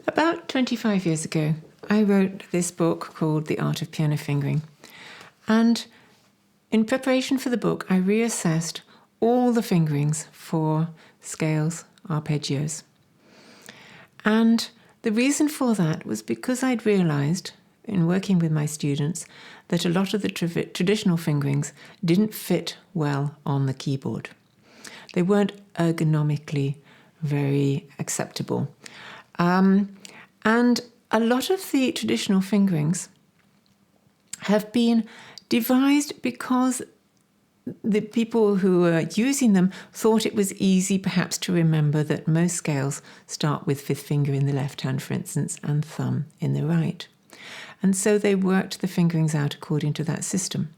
About 25 years ago, I wrote this book called The Art of Piano Fingering. And in preparation for the book, I reassessed all the fingerings for scales, arpeggios. And the reason for that was because I'd realized in working with my students that a lot of the traditional fingerings didn't fit well on the keyboard. They weren't ergonomically very acceptable. And a lot of the traditional fingerings have been devised because the people who were using them thought it was easy perhaps to remember that most scales start with fifth finger in the left hand, for instance, and thumb in the right. And so they worked the fingerings out according to that system.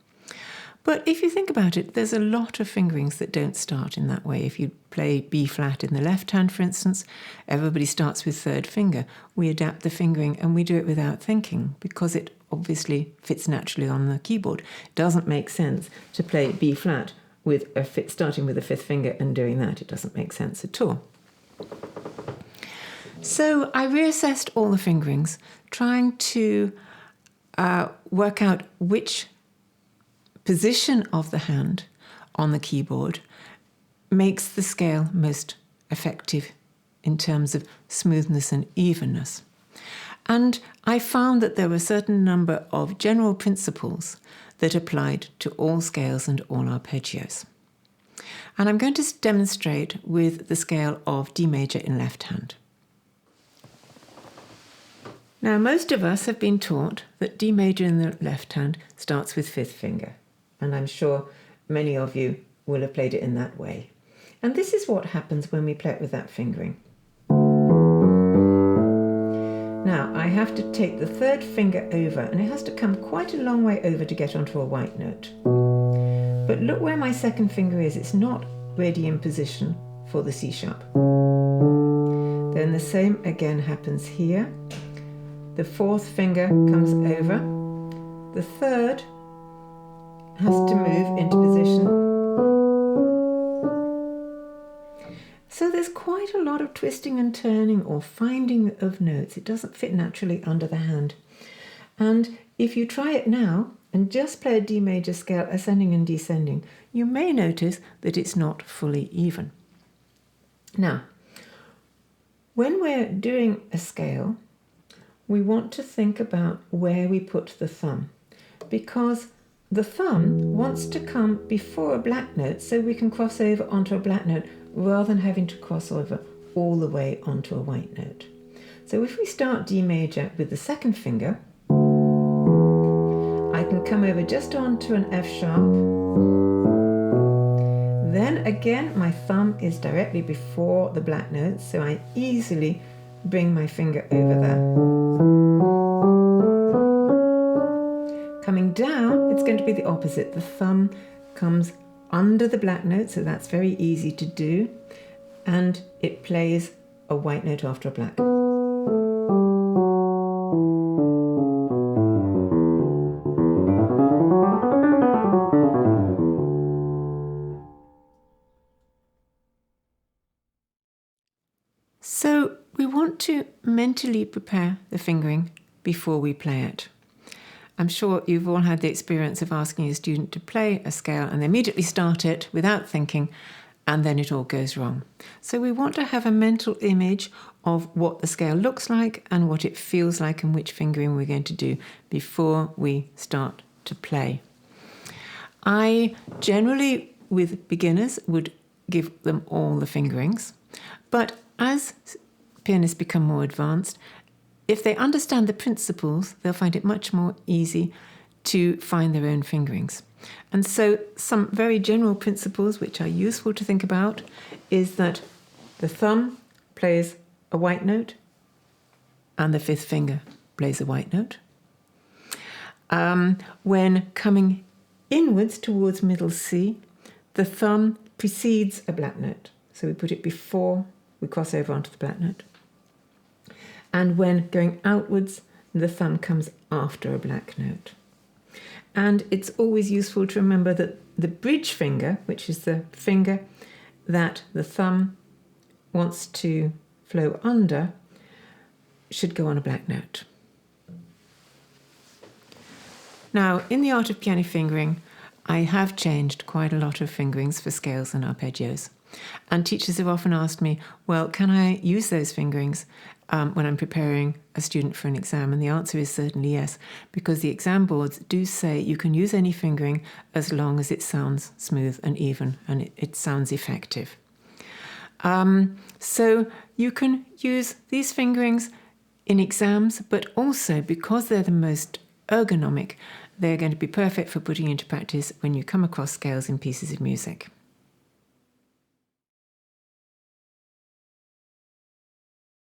But if you think about it, there's a lot of fingerings that don't start in that way. If you play B flat in the left hand, for instance, everybody starts with third finger. We adapt the fingering and we do it without thinking because it obviously fits naturally on the keyboard. It doesn't make sense to play B flat with starting with the fifth finger and doing that. It doesn't make sense at all. So I reassessed all the fingerings, trying to work out which position of the hand on the keyboard makes the scale most effective in terms of smoothness and evenness. And I found that there were a certain number of general principles that applied to all scales and all arpeggios. And I'm going to demonstrate with the scale of D major in left hand. Now, most of us have been taught that D major in the left hand starts with fifth finger. And I'm sure many of you will have played it in that way. And this is what happens when we play it with that fingering. Now, I have to take the third finger over, and it has to come quite a long way over to get onto a white note. But look where my second finger is. It's not ready in position for the C sharp. Then the same again happens here. The fourth finger comes over. The third has to move into position. So there's quite a lot of twisting and turning or finding of notes. It doesn't fit naturally under the hand. And if you try it now and just play a D major scale ascending and descending, you may notice that it's not fully even. Now, when we're doing a scale, we want to think about where we put the thumb, because the thumb wants to come before a black note so we can cross over onto a black note rather than having to cross over all the way onto a white note. So if we start D major with the second finger, I can come over just onto an F sharp. Then again, my thumb is directly before the black note, so I easily bring my finger over there. Coming down, it's going to be the opposite. The thumb comes under the black note, so that's very easy to do, and it plays a white note after a black. So we want to mentally prepare the fingering before we play it. I'm sure you've all had the experience of asking a student to play a scale and they immediately start it without thinking, and then it all goes wrong. So we want to have a mental image of what the scale looks like and what it feels like and which fingering we're going to do before we start to play. I generally, with beginners, would give them all the fingerings, but as pianists become more advanced, if they understand the principles, they'll find it much more easy to find their own fingerings. And so some very general principles which are useful to think about is that the thumb plays a white note and the fifth finger plays a white note. When coming inwards towards middle C, the thumb precedes a black note. So we put it before we cross over onto the black note. And when going outwards, the thumb comes after a black note. And it's always useful to remember that the bridge finger, which is the finger that the thumb wants to flow under, should go on a black note. Now, in the art of piano fingering, I have changed quite a lot of fingerings for scales and arpeggios. And teachers have often asked me, well, can I use those fingerings when I'm preparing a student for an exam? And the answer is certainly yes, because the exam boards do say you can use any fingering as long as it sounds smooth and even and it sounds effective. So you can use these fingerings in exams, but also because they're the most ergonomic, they're going to be perfect for putting into practice when you come across scales in pieces of music.